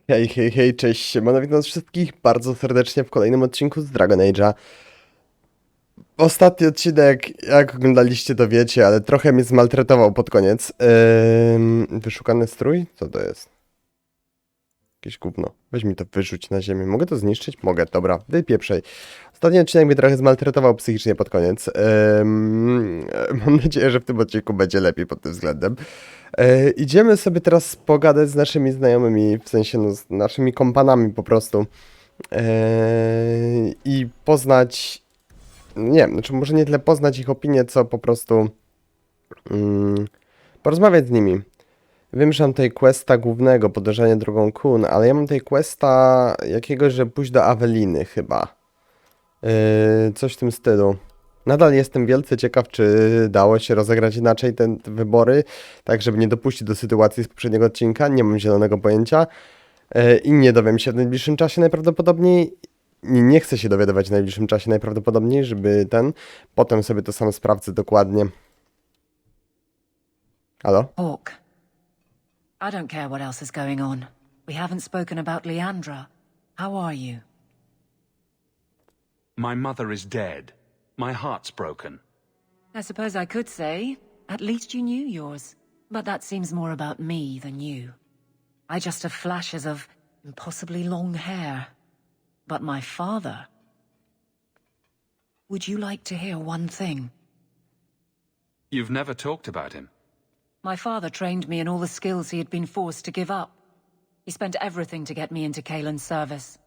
Hej, hej, hej, cześć, siemano, witam was wszystkich bardzo serdecznie w kolejnym odcinku z Dragon Age'a. Ostatni odcinek, jak oglądaliście to wiecie, ale trochę mnie zmaltretował pod koniec. Wyszukany strój? Co to jest? Jakieś gówno. Weź mi to wyrzuć na ziemię. Mogę to zniszczyć? Mogę, dobra, pierwszej. Ostatni odcinek mnie trochę zmaltretował psychicznie pod koniec. Mam nadzieję, że w tym odcinku będzie lepiej pod tym względem. Idziemy sobie teraz pogadać z naszymi znajomymi, w sensie no, z naszymi kompanami po prostu. I poznać, nie wiem, znaczy może nie tyle poznać ich opinie, co po prostu porozmawiać z nimi. Wiem, że mam tutaj questa głównego, podążanie drogą kun, ale ja mam tutaj questa jakiegoś, że pójść do Aweliny chyba. Coś w tym stylu. Nadal jestem wielce ciekaw, czy dało się rozegrać inaczej te wybory, tak żeby nie dopuścić do sytuacji z poprzedniego odcinka. Nie mam zielonego pojęcia. I nie dowiem się w najbliższym czasie najprawdopodobniej. Nie chcę się dowiadywać w najbliższym czasie najprawdopodobniej, żeby potem sobie to sam sprawdzę dokładnie. Halo? Hawk, I don't care what else is going on. We haven't spoken about Leandra. How are you? My mother is dead. My heart's broken. I suppose I could say, at least you knew yours. But that seems more about me than you. I just have flashes of impossibly long hair. But my father... Would you like to hear one thing? You've never talked about him. My father trained me in all the skills he had been forced to give up. He spent everything to get me into Kaelin's service.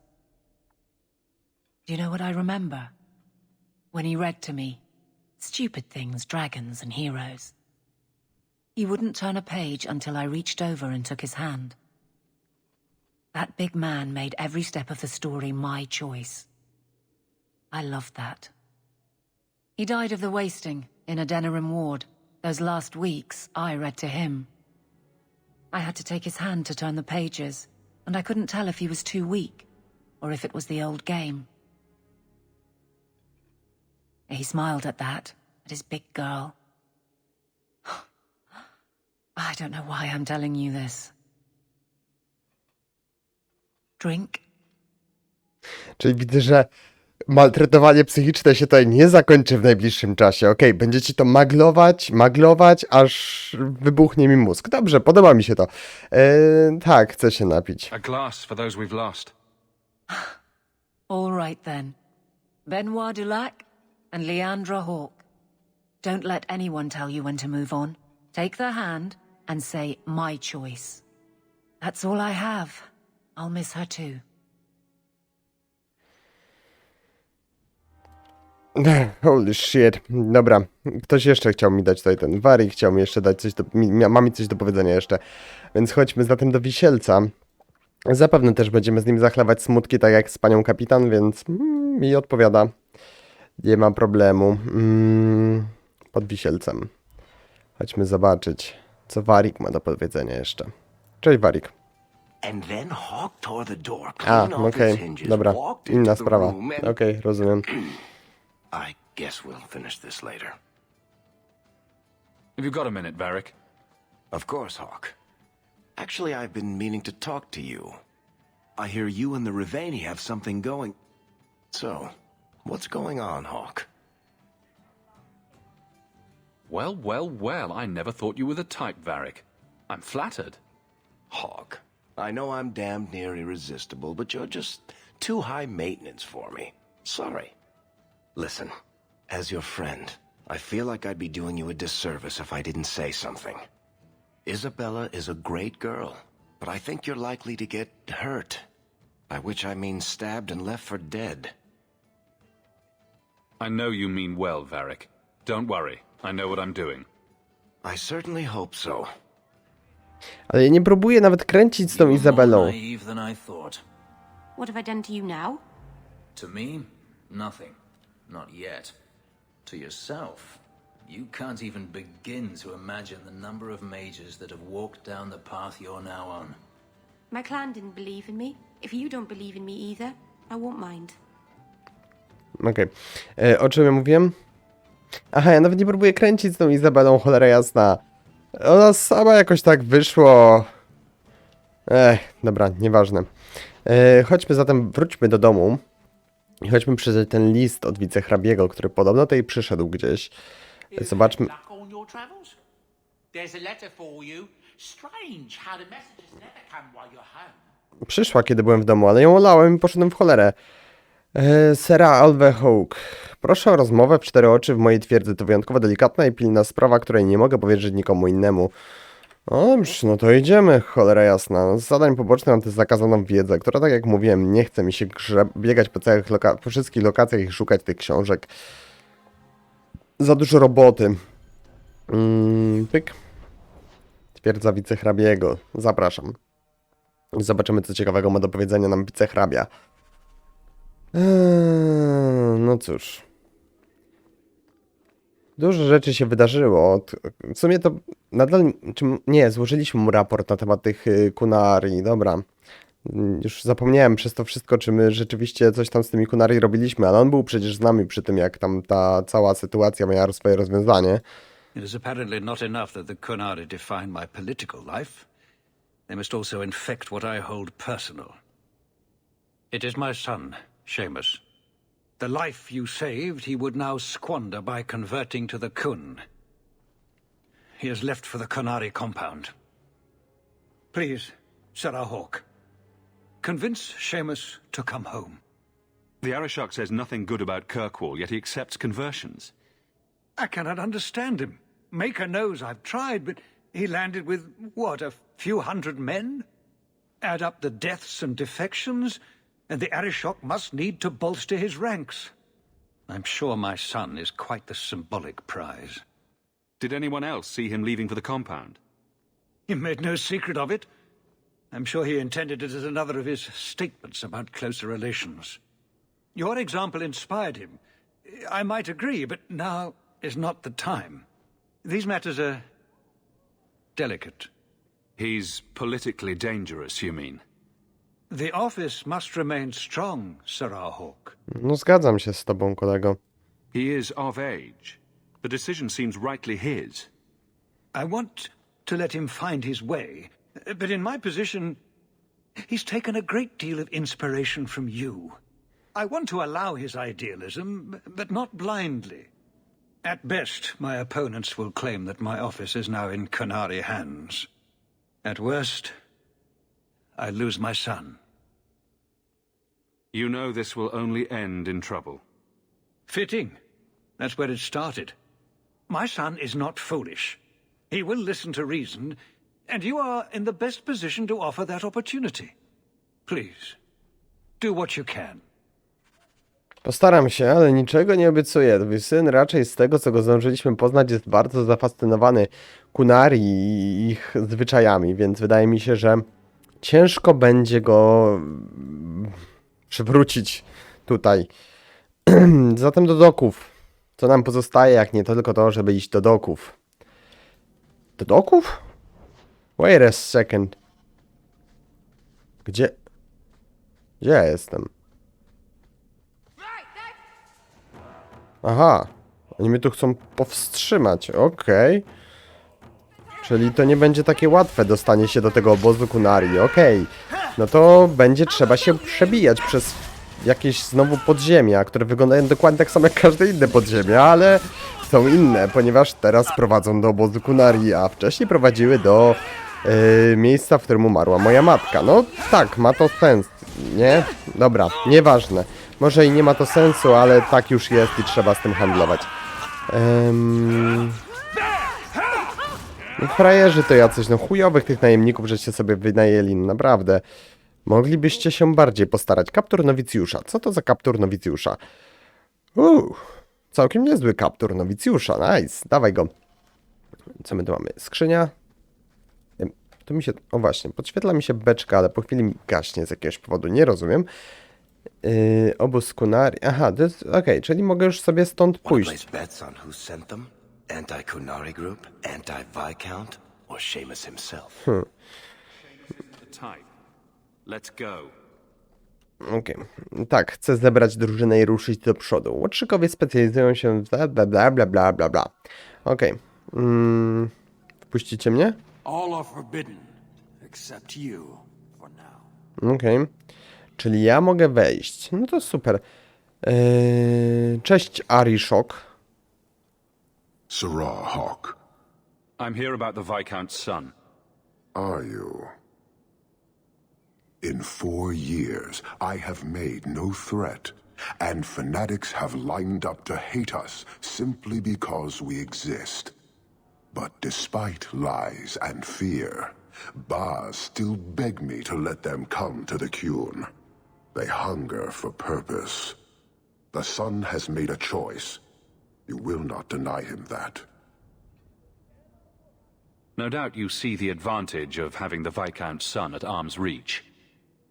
Do you know what I remember? When he read to me, stupid things, dragons and heroes. He wouldn't turn a page until I reached over and took his hand. That big man made every step of the story my choice. I loved that. He died of the wasting in Adenarim ward. Those last weeks, I read to him. I had to take his hand to turn the pages, and I couldn't tell if he was too weak, or if it was the old game. He smiled at that, at his big girl. I don't know why I'm telling you this. Drink? Czyli widzę, że maltretowanie psychiczne się tutaj nie zakończy w najbliższym czasie. Okej, będziecie to maglować, aż wybuchnie mi mózg. Dobrze, podoba mi się to. Tak, chcę się napić. A glass for those we've lost. All right then. Benoit Dulac and Leandra Hawk. Don't let anyone tell you when to move on. Take their hand and say my choice. That's all I have. I'll miss her too. Holy shit. Dobra, ktoś jeszcze chciał mi dać tutaj ten wary, chciał mi jeszcze dać coś do... Ma mi coś do powiedzenia jeszcze. Więc chodźmy zatem do Wisielca. Zapewne też będziemy z nim zachlawać smutki, tak jak z panią kapitan, więc mi odpowiada. Nie ma problemu. Pod Wisielcem. Chodźmy zobaczyć, co Warik ma do powiedzenia jeszcze. Cześć, Warik. Okej, dobra, inna sprawa. Okej, rozumiem. I guess we'll finish this later. Have you got a minute, Varric? Of course, Hawk. Actually, I've been meaning to talk to you. I hear you and the Rivani have something going. So, what's going on, Hawk? Well, well, well, I never thought you were the type, Varric. I'm flattered. Hawk, I know I'm damned near irresistible, but you're just too high maintenance for me. Sorry. Listen, as your friend, I feel like I'd be doing you a disservice if I didn't say something. Isabella is a great girl, but I think you're likely to get hurt. By which I mean stabbed and left for dead. I know you mean well, Varric. Don't worry, I know what I'm doing. I certainly hope so. Ale ja nie próbuję nawet kręcić z tą Izabelą. Naive than I thought. What have I done to you now? To me, nothing. Not yet. To yourself, you can't even begin to imagine the number of mages that have walked down the path you're now on. My clan didn't believe in me. If you don't believe in me either, I won't mind. Okej. O czym ja mówiłem? Aha, ja nawet nie próbuję kręcić z tą Izabelą, cholera jasna. Ona sama jakoś tak wyszło. Dobra, nieważne. Chodźmy zatem, wróćmy do domu. I chodźmy przeczytać ten list od wicehrabiego, który podobno tutaj przyszedł gdzieś. Zobaczmy. Luck on your travels? There's a letter for you. Strange how the messages never come while you're home. Przyszła, kiedy byłem w domu, ale ją olałem i poszedłem w cholerę. Sera Alvehawk. Proszę o rozmowę w 4 oczy w mojej twierdzy. To wyjątkowo delikatna i pilna sprawa, której nie mogę powierzyć nikomu innemu. No dobrze, no to idziemy, cholera jasna. Z zadań pobocznych mam tę zakazaną wiedzę, która, tak jak mówiłem, nie chce mi się biegać po wszystkich lokacjach i szukać tych książek. Za dużo roboty. Pyk. Twierdza wicehrabiego. Zapraszam. Zobaczymy, co ciekawego ma do powiedzenia nam wicehrabia. No cóż. Dużo rzeczy się wydarzyło. W sumie to nadal... Nie, złożyliśmy mu raport na temat tych kunari. Dobra. Już zapomniałem przez to wszystko, czy my rzeczywiście coś tam z tymi kunari robiliśmy, ale on był przecież z nami przy tym, jak tam ta cała sytuacja miała swoje rozwiązanie. It is apparently not enough that the kunari define my political life. They must also infect what I hold personal. It is my son, Seamus. The life you saved he would now squander by converting to the kun. He has left for the kunari compound. Please, Sarah Hawke, convince Seamus to come home. The Arishok says nothing good about Kirkwall, yet he accepts conversions. I cannot understand him. Maker knows I've tried, but he landed with, what, a few hundred men? Add up the deaths and defections, and the Arishok must need to bolster his ranks. I'm sure my son is quite the symbolic prize. Did anyone else see him leaving for the compound? He made no secret of it. I'm sure he intended it as another of his statements about closer relations. Your example inspired him. I might agree, but now is not the time. These matters are delicate. He's politically dangerous, you mean? The office must remain strong, Sarah Hawke. No zgadzam się z tobą, kolego. He is of age. The decision seems rightly his. I want to let him find his way, but in my position, he's taken a great deal of inspiration from you. I want to allow his idealism, but not blindly. At best, my opponents will claim that my office is now in Kunari hands. At worst, I lose my son. You know this will only end in trouble. Fitting. That's where it started. My son is not foolish. He will listen to reason, and you are in the best position to offer that opportunity. Please, do what you can. Postaram się, ale niczego nie obiecuję. Twój syn raczej z tego, co go zdążyliśmy poznać, jest bardzo zafascynowany kunari i ich zwyczajami, więc wydaje mi się, że ciężko będzie go przywrócić tutaj. Zatem do doków. Co nam pozostaje, jak nie tylko to, żeby iść do doków. Do doków? Wait a second. Gdzie ja jestem? Aha. Oni mnie tu chcą powstrzymać. Okej. Czyli to nie będzie takie łatwe dostanie się do tego obozu kunari. Okej. No to będzie trzeba się przebijać przez jakieś znowu podziemia, które wyglądają dokładnie tak samo jak każde inne podziemia, ale są inne, ponieważ teraz prowadzą do obozu kunari, a wcześniej prowadziły do miejsca, w którym umarła moja matka. No tak, ma to sens, nie? Dobra, nieważne. Może i nie ma to sensu, ale tak już jest i trzeba z tym handlować. No frajerzy to jacyś, no chujowych tych najemników, żeście sobie wynajęli, no naprawdę. Moglibyście się bardziej postarać. Kaptur nowicjusza. Co to za kaptur nowicjusza? Całkiem niezły kaptur nowicjusza. Nice. Dawaj go. Co my tu mamy? Skrzynia. Tu mi się... O właśnie, podświetla mi się beczka, ale po chwili mi gaśnie z jakiegoś powodu. Nie rozumiem. Obóz kunari. Aha, to jest... Okej, czyli mogę już sobie stąd pójść. Anti-Kunari group, anti-Viscount, or Seamus himself? Let's go. Okej. Tak, chcę zebrać drużynę i ruszyć do przodu. Łotrzykowie specjalizują się w bla bla bla bla bla bla. Okej. Wpuścicie mnie? All are forbidden, except you. Okej. Czyli ja mogę wejść. No to super. Cześć, Arishok. Sirrah Hawk, I'm here about the Viscount's son. are you? In 4 years, I have made no threat, and fanatics have lined up to hate us simply because we exist. But despite lies and fear, Bas still beg me to let them come to the Qun. They hunger for purpose. The son has made a choice. You will not deny him that. No doubt you see the advantage of having the Viscount's son at arm's reach.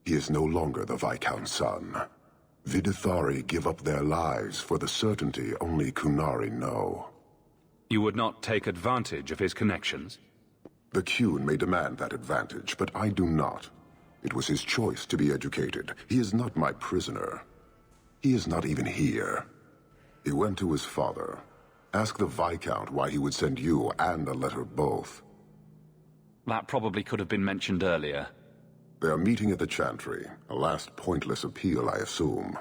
He is no longer the Viscount's son. Vidithari give up their lives for the certainty only Kunari know. You would not take advantage of his connections? The Qun may demand that advantage, but I do not. It was his choice to be educated. He is not my prisoner. He is not even here. He went to his father. Ask the Viscount why he would send you and a letter both. That probably could have been mentioned earlier. They are meeting at the Chantry. A last pointless appeal, I assume.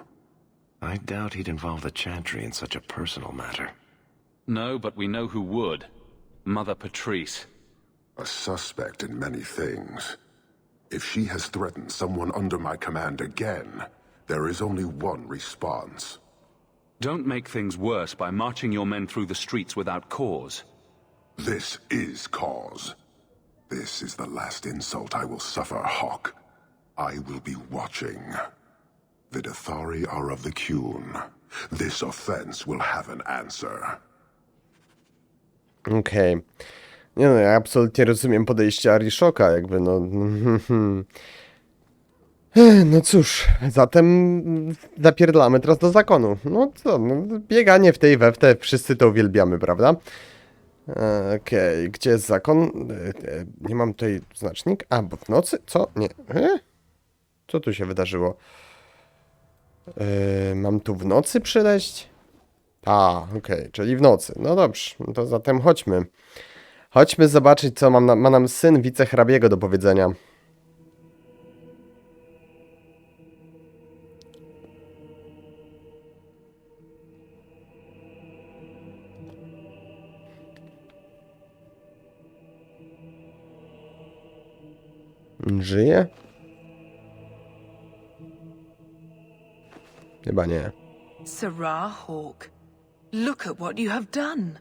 I doubt he'd involve the Chantry in such a personal matter. No, but we know who would. Mother Patrice. A suspect in many things. If she has threatened someone under my command again, there is only one response. Don't make things worse by marching your men through the streets without cause. This is cause. This is the last insult I will suffer, Hawk. I will be watching. The Vidithari are of the Qun. This offense will have an answer. Okej. Nie no, ja absolutnie rozumiem podejście Arishoka, jakby no... No cóż, zatem zapierdlamy teraz do zakonu. No co, no, bieganie w tej we w te, wszyscy to uwielbiamy, prawda? Okej, gdzie jest zakon? Nie mam tutaj znacznik. A, bo w nocy? Co? Nie. Co tu się wydarzyło? Mam tu w nocy przyleść? A, okej, czyli w nocy. No dobrze, no to zatem chodźmy. Chodźmy zobaczyć, co ma nam syn wicehrabiego do powiedzenia. Żyje? Chyba nie. Sirrah Hawk, look at what you have done.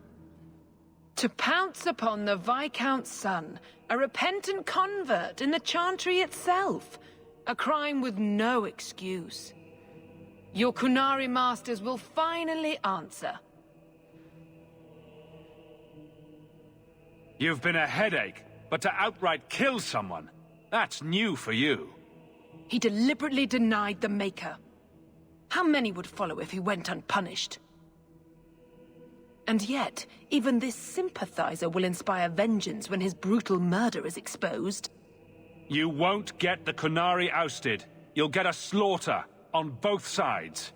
To pounce upon the Viscount's son, a repentant convert in the Chantry itself, a crime with no excuse. Your Kunari masters will finally answer. You've been a headache, but to outright kill someone, that's new for you. He deliberately denied the Maker. How many would follow if he went unpunished? And yet, even this sympathizer will inspire vengeance when his brutal murder is exposed. You won't get the Kunari ousted. You'll get a slaughter on both sides.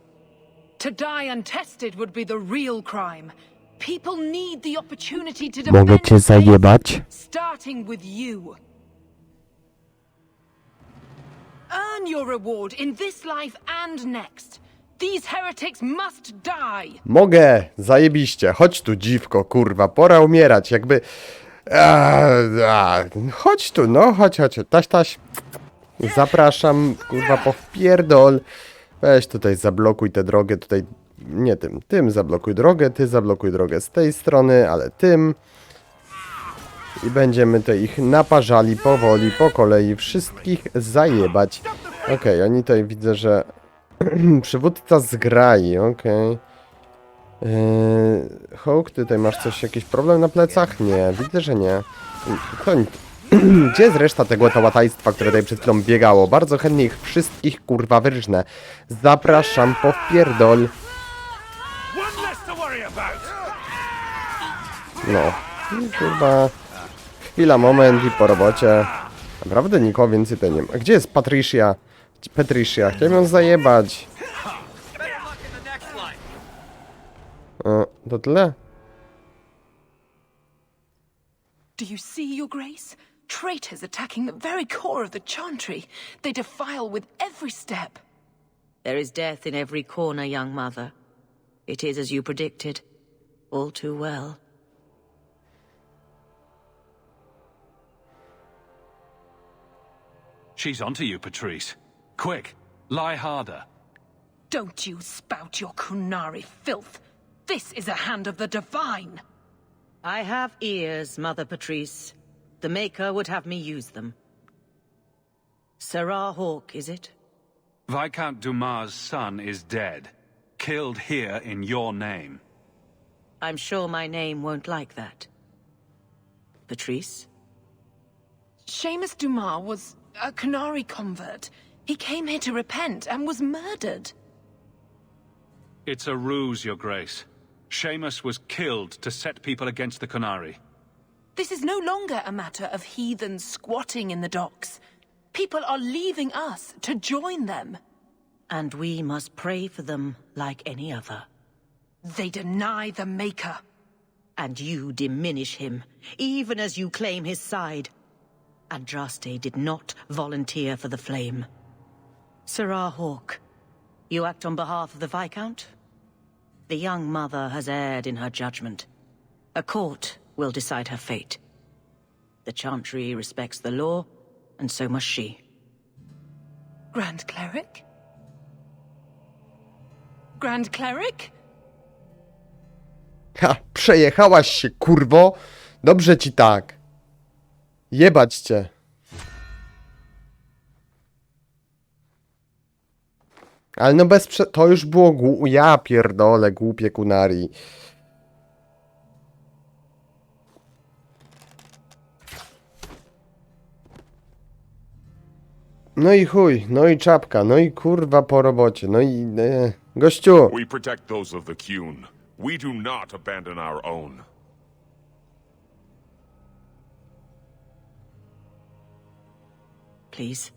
To die untested would be the real crime. People need the opportunity to Mogę defend cię faith, zajebać? starting with you. Earn your reward in this life and next. These heretics must die. Mogę! Zajebiście. Chodź tu, dziwko, kurwa. Pora umierać, jakby... Chodź tu, no, chodź. Taś. Zapraszam, kurwa, po wpierdol. Weź tutaj, zablokuj tę drogę, tutaj... Nie tym zablokuj drogę, ty zablokuj drogę z tej strony, ale tym. I będziemy tutaj ich naparzali powoli, po kolei, wszystkich zajebać. Okej, oni tutaj widzę, że... Przywódca zgrai, okej. Hawk, ty tutaj masz coś, jakiś problem na plecach? Nie, widzę, że nie. Gdzie jest reszta tego łatajstwa, które tutaj przed chwilą biegało? Bardzo chętnie ich wszystkich, kurwa, wyrżnę. Zapraszam, po wpierdol. No, kurwa. Chwila, moment i po robocie. Naprawdę nikogo więcej tutaj nie ma. Gdzie jest Patricia? Chciałem ją zajebać. To tyle? Do you see, Your Grace? Traitors attacking the very core of the chantry. They defile with every step. There is death in every corner, young mother. It is as you predicted. All too well. She's onto you, Patrice. Quick, lie harder. Don't you spout your Kunari filth. This is a hand of the divine. I have ears, Mother Patrice. The Maker would have me use them. Sirrah Hawke, is it? Viscount Dumas' son is dead. Killed here in your name. I'm sure my name won't like that. Patrice? Seamus Dumas was a Kunari convert. He came here to repent and was murdered. It's a ruse, Your Grace. Seamus was killed to set people against the Kunari. This is no longer a matter of heathens squatting in the docks. People are leaving us to join them. And we must pray for them like any other. They deny the Maker. And you diminish him, even as you claim his side. Andraste did not volunteer for the flame. Sirrah Hawke, you act on behalf of the Viscount? The young mother has erred in her judgment. A court will decide her fate. The Chantry respects the law, and so must she. Grand Cleric? Grand Cleric? Ha, przejechałaś się, kurwo. Dobrze ci tak. Jebać cię. Ale no to już było ja pierdolę, głupie Kunari. No i chuj, no i czapka, no i kurwa po robocie, no i... gościu! We protect those of the Qun. We do not abandon our own. Please,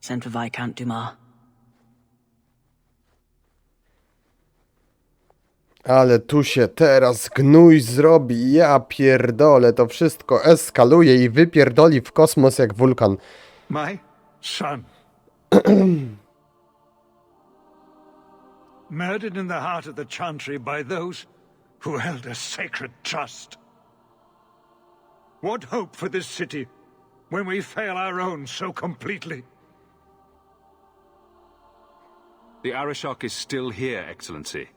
send for Viscount Dumas. Ale tu się teraz gnój zrobi, ja pierdolę, to wszystko eskaluje i wypierdoli w kosmos jak wulkan. My son. Murdered in the heart of the Chantry by those who held a sacred trust. What hope for this city when we fail our own so completely? The Arishok is still here, Excellency.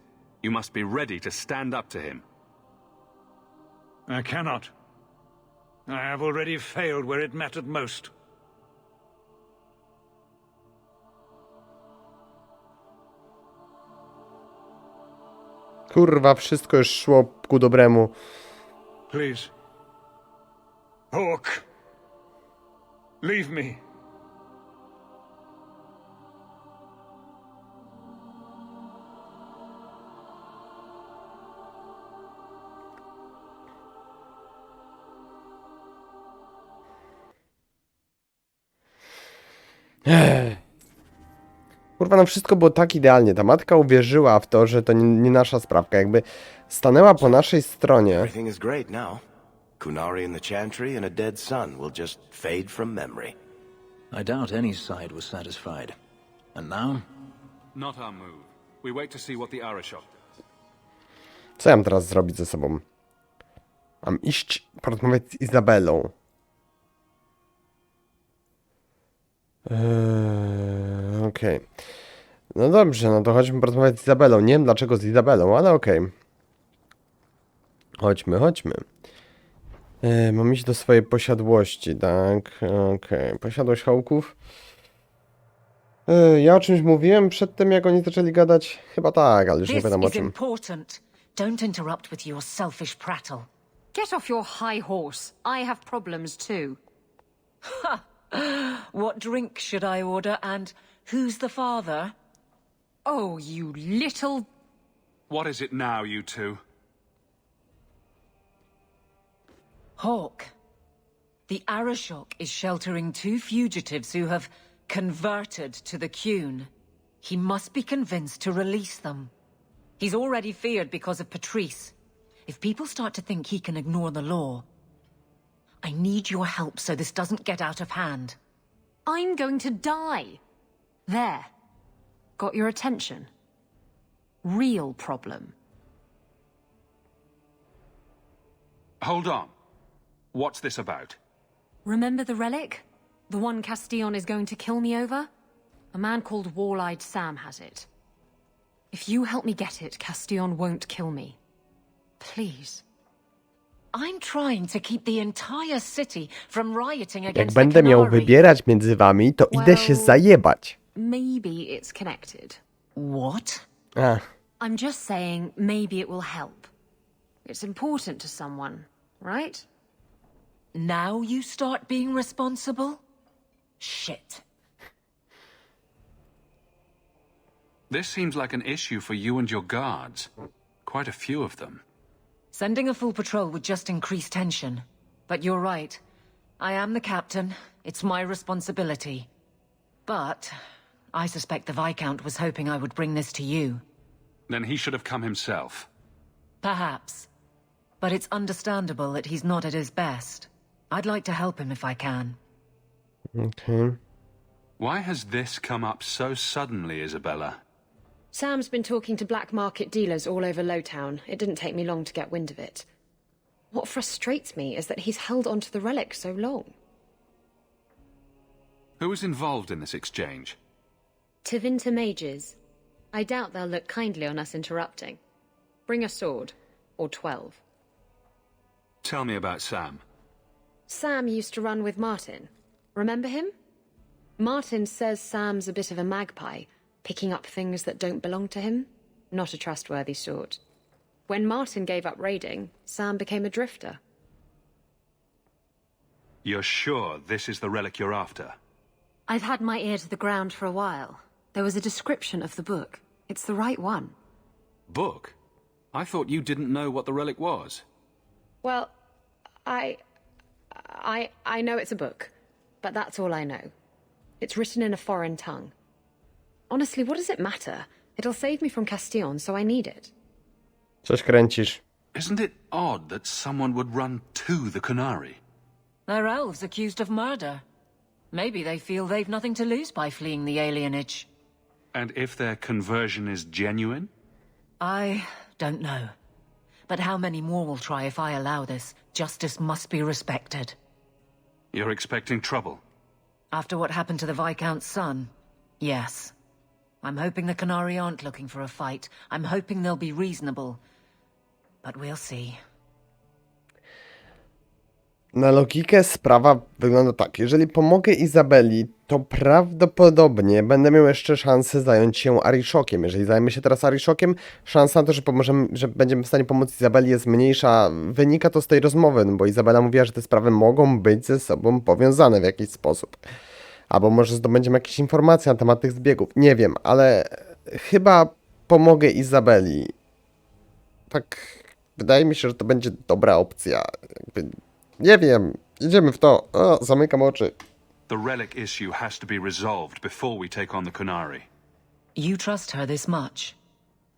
You must be ready to stand up to him. I cannot. I have already failed where it mattered most. Kurwa, wszystko już szło ku dobremu. Please. Hawke. Leave me. Kurwa, no wszystko było tak idealnie. Ta matka uwierzyła w to, że to nie nasza sprawka. Jakby stanęła po naszej stronie. Everything is great now. Kunari in the Chantry and a dead son will just fade from memory. I doubt any side was satisfied. And now? Not our move. We wait to see what the Arishok does. Co ja mam teraz zrobić ze sobą? Mam iść porozmawiać z Izabelą. Okej. No dobrze, no to chodźmy porozmawiać z Izabelą. Nie wiem dlaczego z Izabelą, ale okej. Chodźmy. Mam iść do swojej posiadłości, tak? Okej. Posiadłość Hawków. Ja o czymś mówiłem przed tym, jak oni zaczęli gadać? Chyba tak, ale już nie pamiętam o czym. Important. Don't interrupt with your selfish prattle. Get off your high horse. I have problems too. Ha! What drink should I order, and who's the father? Oh, you little... What is it now, you two? Hawke. The Arishok is sheltering two fugitives who have converted to the Qun. He must be convinced to release them. He's already feared because of Patrice. If people start to think he can ignore the law, I need your help so this doesn't get out of hand. I'm going to die. There. Got your attention? Real problem. Hold on. What's this about? Remember the relic? The one Castillon is going to kill me over? A man called Wall-Eyed Sam has it. If you help me get it, Castillon won't kill me. Please. I'm trying to keep the entire city from rioting Jak against the będę miał Canary. wybierać między wami, to idę się zajebać. Maybe it's connected. What? I'm just saying maybe it will help. It's important to someone, right? Now you start being responsible? Shit. This seems like an issue for you and your guards. Quite a few of them. Sending a full patrol would just increase tension. But you're right. I am the captain. It's my responsibility. But I suspect the Viscount was hoping I would bring this to you. Then he should have come himself. Perhaps. But it's understandable that he's not at his best. I'd like to help him if I can. Okay. Why has this come up so suddenly, Isabella? Sam's been talking to black market dealers all over Lowtown. It didn't take me long to get wind of it. What frustrates me is that he's held onto the relic so long. Who was involved in this exchange? Tevinter mages. I doubt they'll look kindly on us interrupting. Bring a sword. Or 12. Tell me about Sam. Sam used to run with Martin. Remember him? Martin says Sam's a bit of a magpie, picking up things that don't belong to him. Not a trustworthy sort. When Martin gave up raiding, Sam became a drifter. You're sure this is the relic you're after? I've had my ear to the ground for a while. There was a description of the book. It's the right one. Book? I thought you didn't know what the relic was. Well, I know it's a book, but that's all I know. It's written in a foreign tongue. Honestly, what does it matter? It'll save me from Castillon, so I need it. Coś kręcisz. Isn't it odd that someone would run to the Canary? They're elves accused of murder. Maybe they feel they've nothing to lose by fleeing the alienage. And if their conversion is genuine? I don't know. But how many more will try if I allow this? Justice must be respected. You're expecting trouble? After what happened to the Viscount's son, yes. I'm hoping the Canary aren't looking for a fight. I'm hoping they'll be reasonable. But we'll see. Na logikę sprawa wygląda tak. Jeżeli pomogę Izabeli, to prawdopodobnie będę miał jeszcze szansę zająć się Arishokiem. Jeżeli zajmę się teraz Arishokiem, szansa na to, że będziemy w stanie pomóc Izabeli jest mniejsza. Wynika to z tej rozmowy, no bo Izabela mówiła, że te sprawy mogą być ze sobą powiązane w jakiś sposób. Albo może zdobędziemy jakieś informacje na temat tych zbiegów. Nie wiem, ale chyba pomogę Izabeli. Tak, wydaje mi się, że to będzie dobra opcja. Nie wiem, idziemy w to. O, zamykam oczy. The relic issue has to be resolved before we take on the Canary. You trust her this much?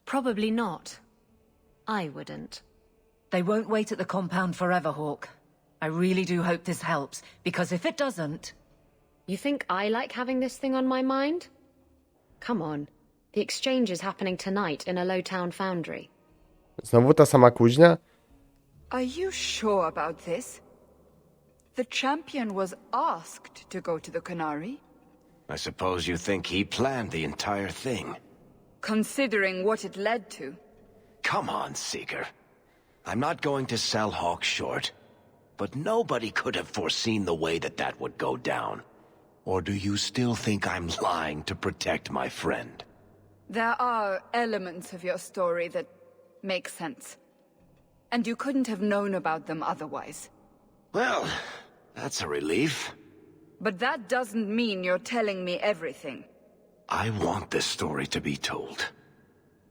Probably not. I wouldn't. They won't wait at the compound forever, Hawk. I really do hope this helps, because if it doesn't... You think I like having this thing on my mind? Come on. The exchange is happening tonight in a Lowtown foundry. Znowu ta sama kuźnia? Are you sure about this? The champion was asked to go to the Canary. I suppose you think he planned the entire thing. Considering what it led to. Come on, Seeker. I'm not going to sell Hawk short. But nobody could have foreseen the way that would go down. Or do you still think I'm lying to protect my friend? There are elements of your story that make sense. And you couldn't have known about them otherwise. Well, that's a relief. But that doesn't mean you're telling me everything. I want this story to be told.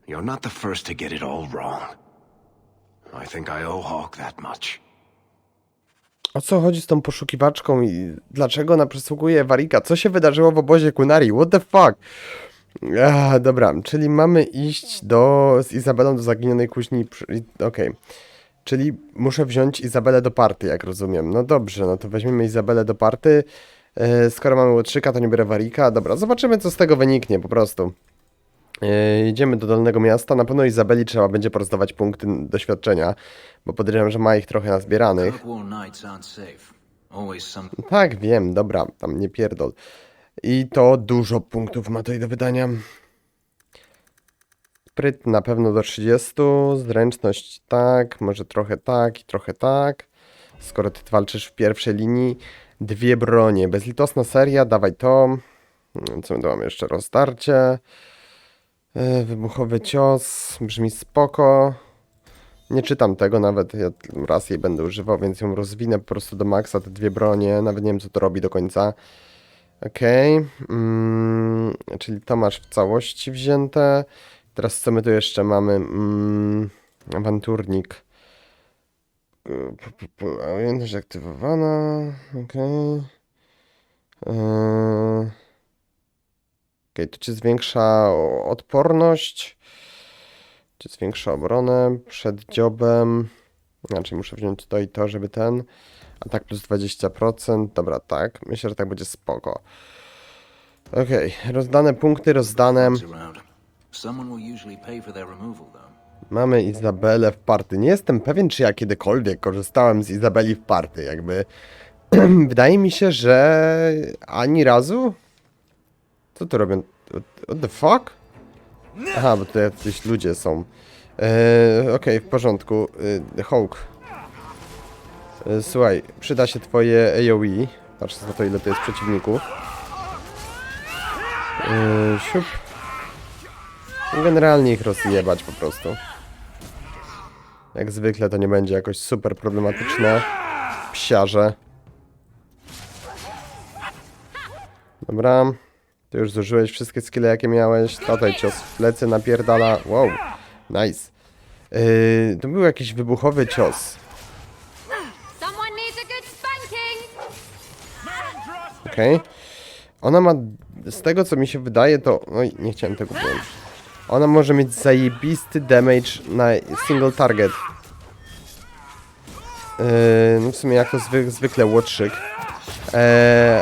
You're not the first to get it all wrong. I think I owe Hawk that much. O co chodzi z tą poszukiwaczką i dlaczego ona przesługuje Warika? Co się wydarzyło w obozie Kunari? What the fuck? Dobra, czyli mamy iść z Izabelą do zaginionej kuźni. Okej. Czyli muszę wziąć Izabelę do party, jak rozumiem. No dobrze, no to weźmiemy Izabelę do party. Skoro mamy łotrzyka, to nie biorę warika. Dobra, zobaczymy, co z tego wyniknie, po prostu. Idziemy do Dolnego Miasta. Na pewno Izabeli trzeba będzie porozdawać punkty doświadczenia, bo podejrzewam, że ma ich trochę nazbieranych. Tak, wiem, dobra, tam nie pierdol. I to dużo punktów ma tutaj do wydania. Spryt na pewno do 30, zręczność tak, może trochę tak i trochę tak. Skoro ty walczysz w pierwszej linii, 2 bronie, bezlitosna seria, dawaj to. Co my tu mamy jeszcze? Rozdarcie. Wybuchowy cios, brzmi spoko. Nie czytam tego nawet, ja raz jej będę używał, więc ją rozwinę po prostu do maksa, te 2 bronie, nawet nie wiem co to robi do końca. Okej, czyli to masz w całości wzięte. Teraz co my tu jeszcze mamy? Awanturnik. Umiejętność aktywowana. Okej. Okej, to ci zwiększa odporność. Ci zwiększa obronę przed dziobem. Znaczy muszę wziąć to i to, żeby ten. Atak plus 20%. Dobra, tak. Myślę, że tak będzie spoko. Okej, rozdane punkty, rozdane. Mamy Izabelę w party. Nie jestem pewien, czy ja kiedykolwiek korzystałem z Izabeli w party. Jakby wydaje mi się, że ani razu. Co tu robią? What the fuck? Aha, bo tutaj jacyś ludzie są. Okej, w porządku. Hawk. Słuchaj, przyda się twoje AoE. Patrz na to, ile to jest przeciwników. Siup. Generalnie ich rozjebać po prostu. Jak zwykle to nie będzie jakoś super problematyczne. Psiarze. Dobra. Ty już zużyłeś wszystkie skille, jakie miałeś. Tutaj cios w plecy napierdala. Wow. Nice. To był jakiś wybuchowy cios. Okej. Ona ma, z tego co mi się wydaje, to... Oj, nie chciałem tego powiedzieć. Ona może mieć zajebisty damage na single target. No w sumie jak to zwykle łotrzyk.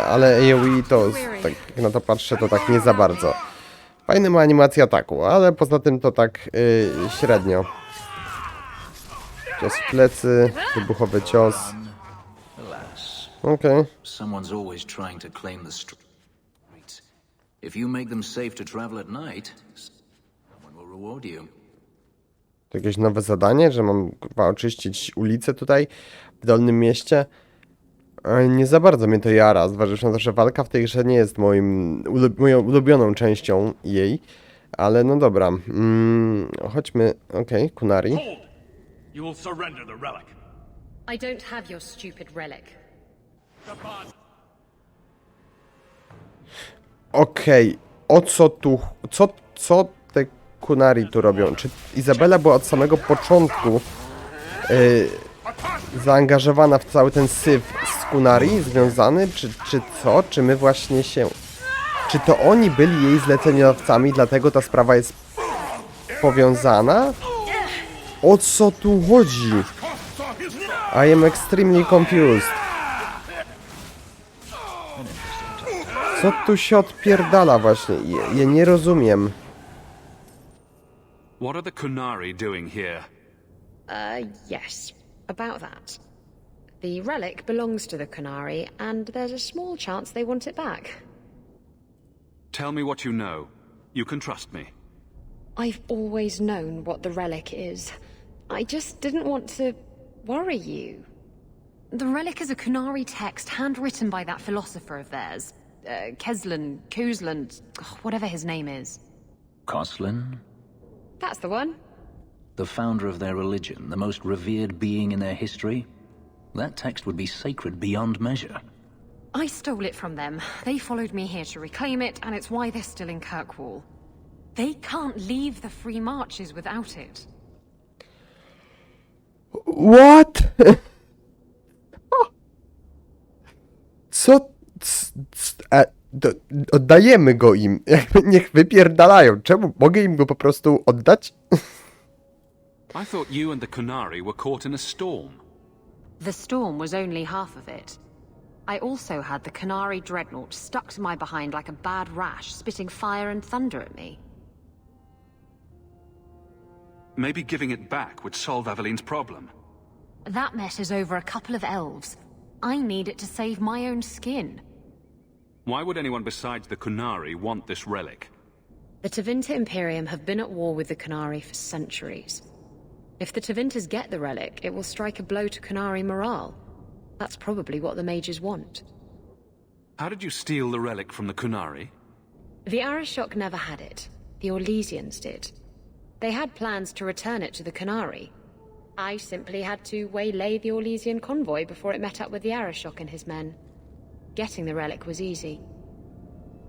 Ale AoE to, tak jak na to patrzę, to tak nie za bardzo. Fajny ma animację ataku, ale poza tym to tak średnio. Cios w plecy, wybuchowy cios. Okej. To jakieś nowe zadanie, że mam kurwa oczyścić ulicę tutaj w Dolnym Mieście? Nie za bardzo mnie to jara, zważywszy na to, że walka w tej grze nie jest moją ulubioną częścią jej. Ale no dobra. Chodźmy. Okej, Kunari. I don't have your stupid relic. Okej, o co tu... Co te Kunari tu robią? Czy Izabela była od samego początku zaangażowana w cały ten syf z Kunari związany? Czy co? Czy my właśnie się... Czy to oni byli jej zleceniodawcami, dlatego ta sprawa jest powiązana? O co tu chodzi? I am extremely confused. Co tu się odpierdala właśnie? Ja nie rozumiem. What are the Kunari doing here? Yes, about that. The relic belongs to the Kunari, and there's a small chance they want it back. Tell me what you know. You can trust me. I've always known what the relic is. I just didn't want to worry you. The relic is a Kunari text handwritten by that philosopher of theirs. Kuzlan, whatever his name is. Koslin? That's the one. The founder of their religion, the most revered being in their history? That text would be sacred beyond measure. I stole it from them. They followed me here to reclaim it, and it's why they're still in Kirkwall. They can't leave the free marches without it. What? Co? Oddajemy go im. Jakby niech wypierdalają. Czemu? Mogę im go po prostu oddać? I thought you and the Kunari were caught in a storm. The storm was only half of it. I also had the Kunari dreadnought stuck to my behind like a bad rash, spitting fire and thunder at me. Maybe giving it back would solve Aveline's problem. That messes over a couple of elves. I need it to save my own skin. Why would anyone besides the Kunari want this relic? The Tevinter Imperium have been at war with the Kunari for centuries. If the Tevinters get the relic, it will strike a blow to Kunari morale. That's probably what the mages want. How did you steal the relic from the Kunari? The Arishok never had it. The Orlesians did. They had plans to return it to the Kunari. I simply had to waylay the Orlesian convoy before it met up with the Arishok and his men. Getting the relic was easy.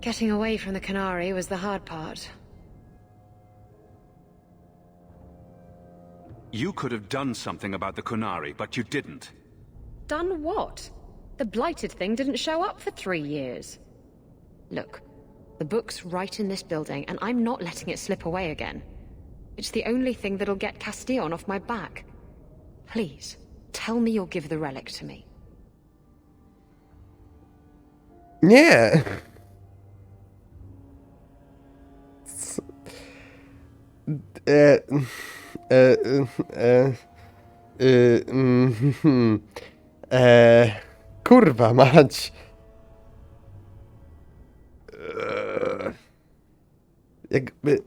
Getting away from the Kunari was the hard part. You could have done something about the Kunari, but you didn't. Done what? The blighted thing didn't show up for 3 years. Look, the book's right in this building, and I'm not letting it slip away again. It's the only thing that'll get Castillon off my back. Please, tell me you'll give the relic to me. Nie! Kurwa mać. Jakby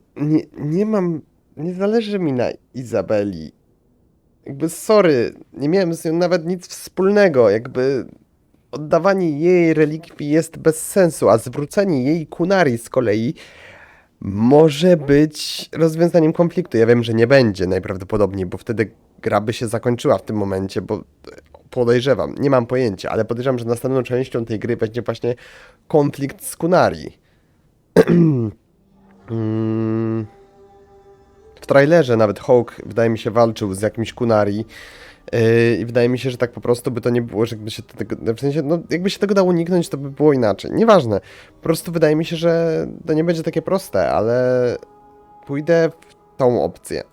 nie zależy mi na Izabeli. Jakby sorry, nie miałem z nią nawet nic wspólnego. Jakby oddawanie jej relikwii jest bez sensu, a zwrócenie jej Kunari z kolei może być rozwiązaniem konfliktu. Ja wiem, że nie będzie najprawdopodobniej, bo wtedy gra by się zakończyła w tym momencie, bo podejrzewam, nie mam pojęcia, ale podejrzewam, że następną częścią tej gry będzie właśnie konflikt z Kunari. W trailerze nawet Hawk, wydaje mi się, walczył z jakimś Kunari i wydaje mi się, że tak po prostu by to nie było, że jakby się tego, w sensie, no jakby się tego dało uniknąć, to by było inaczej. Nieważne. Po prostu wydaje mi się, że to nie będzie takie proste, ale pójdę w tą opcję.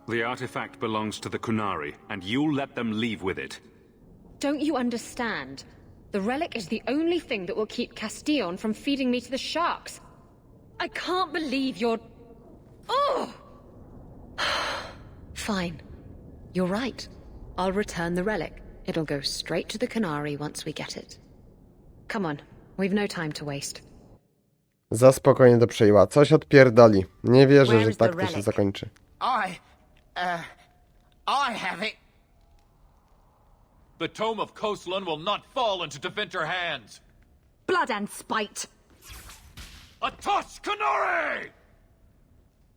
The artifact belongs to the Kunari, and you'll let them leave with it. Don't you understand? The relic is the only thing that will keep Castillon from feeding me to the sharks. I can't believe you're... Oh! Fine. You're right. I'll return the relic. It'll go straight to the Kunari once we get it. Come on. We've no time to waste. Za spokojnie to przejęła. Coś odpierdoli. Nie wierzę, że tak to się zakończy. I have it. The Tome of Koslan will not fall into Tevinter hands. Blood and spite. A toss, Kunari!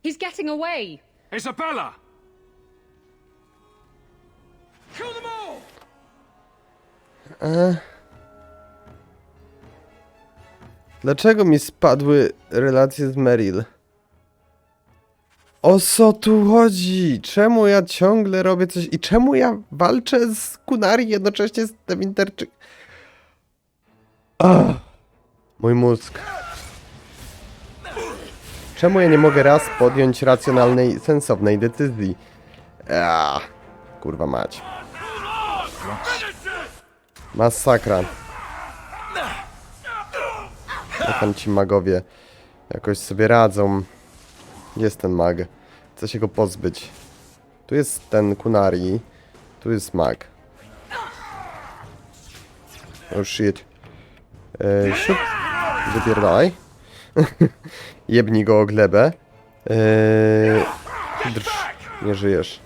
He's getting away. Isabella! Kill them all! Dlaczego mi spadły relacje z Meryl? O co tu chodzi? Czemu ja ciągle robię coś i czemu ja walczę z Kunari jednocześnie z Tevinterczyk? Mój mózg. Czemu ja nie mogę raz podjąć racjonalnej, sensownej decyzji? Kurwa mać. Masakra. Jak tam ci magowie jakoś sobie radzą. Jest ten mag. Chcę się go pozbyć. Tu jest ten Kunari. Tu jest mag. Oh shit. Siup. Wypierdalaj. Jebnij go o glebę. Drż. Nie żyjesz.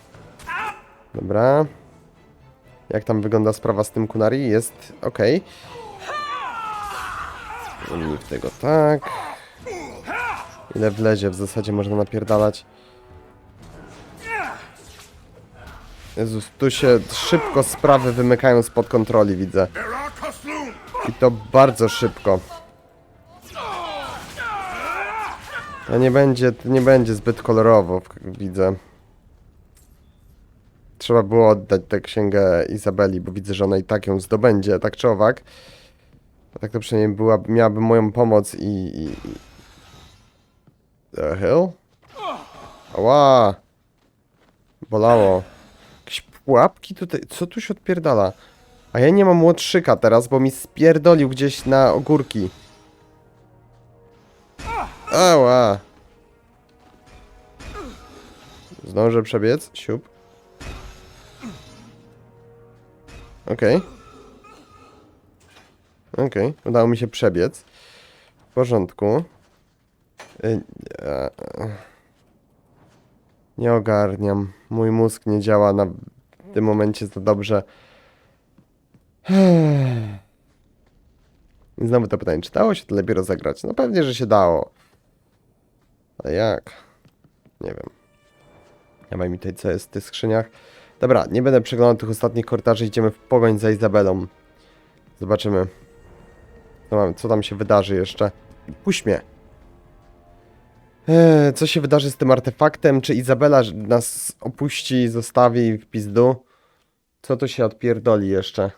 Dobra. Jak tam wygląda sprawa z tym Kunari? Jest ok. Zamienij w tego tak. Ile wlezie, w zasadzie można napierdalać. Jezus, tu się szybko sprawy wymykają spod kontroli, widzę. I to bardzo szybko. To nie będzie zbyt kolorowo, widzę. Trzeba było oddać tę księgę Izabeli, bo widzę, że ona i tak ją zdobędzie, tak czy owak. A tak to przynajmniej miałaby moją pomoc i... The hell? Ała! Bolało. Jakieś pułapki tutaj. Co tu się odpierdala? A ja nie mam łotrzyka teraz, bo mi spierdolił gdzieś na ogórki. Ała. Zdążę przebiec. Siup. Okej. Okej. Udało mi się przebiec. W porządku. Nie ogarniam. Mój mózg nie działa w tym momencie za dobrze. I znowu to pytanie, czy dało się to lepiej rozegrać? No pewnie, że się dało. A jak? Nie wiem. Dawaj mi tutaj, co jest w tych skrzyniach. Dobra, nie będę przeglądał tych ostatnich korytarzy. Idziemy w pogoń za Izabelą. Zobaczymy. Co tam się wydarzy jeszcze. Puść mnie. Co się wydarzy z tym artefaktem? Czy Izabela nas opuści, zostawi w pizdu? Co tu się odpierdoli jeszcze?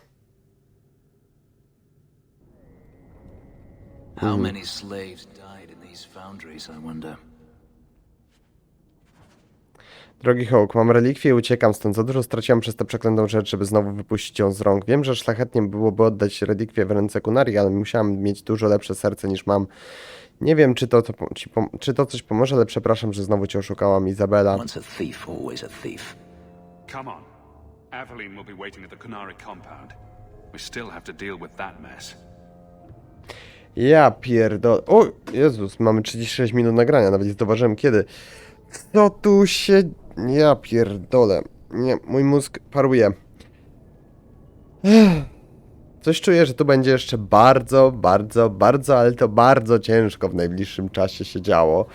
How many slaves died in these foundries, I wonder? Drogi Hawk, mam relikwię i uciekam stąd. Za dużo straciłam przez tę przeklętą rzecz, żeby znowu wypuścić ją z rąk. Wiem, że szlachetnie byłoby oddać relikwię w ręce Kunarii, ale musiałam mieć dużo lepsze serce niż mam. Nie wiem, czy to coś pomoże, ale przepraszam, że znowu cię oszukałam, Izabela. Once a thief, always a thief. Come on. Aveline will be waiting at the Kunari compound. We still have to deal with that mess. Ja pierdolę. O, Jezus, mamy 36 minut nagrania, nawet nie zauważyłem kiedy. Co tu się... Ja pierdolę. Nie, mój mózg paruje. Coś czuję, że tu będzie jeszcze bardzo, ale to bardzo ciężko w najbliższym czasie się działo.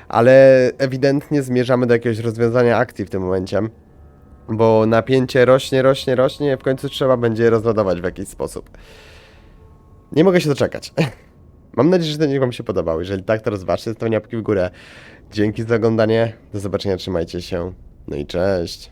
Ale ewidentnie zmierzamy do jakiegoś rozwiązania akcji w tym momencie. Bo napięcie rośnie, w końcu trzeba będzie je rozładować w jakiś sposób. Nie mogę się doczekać. Mam nadzieję, że ten wam się podobał. Jeżeli tak, to rozważcie, zostawienie łapki w górę. Dzięki za oglądanie. Do zobaczenia, trzymajcie się. No i cześć.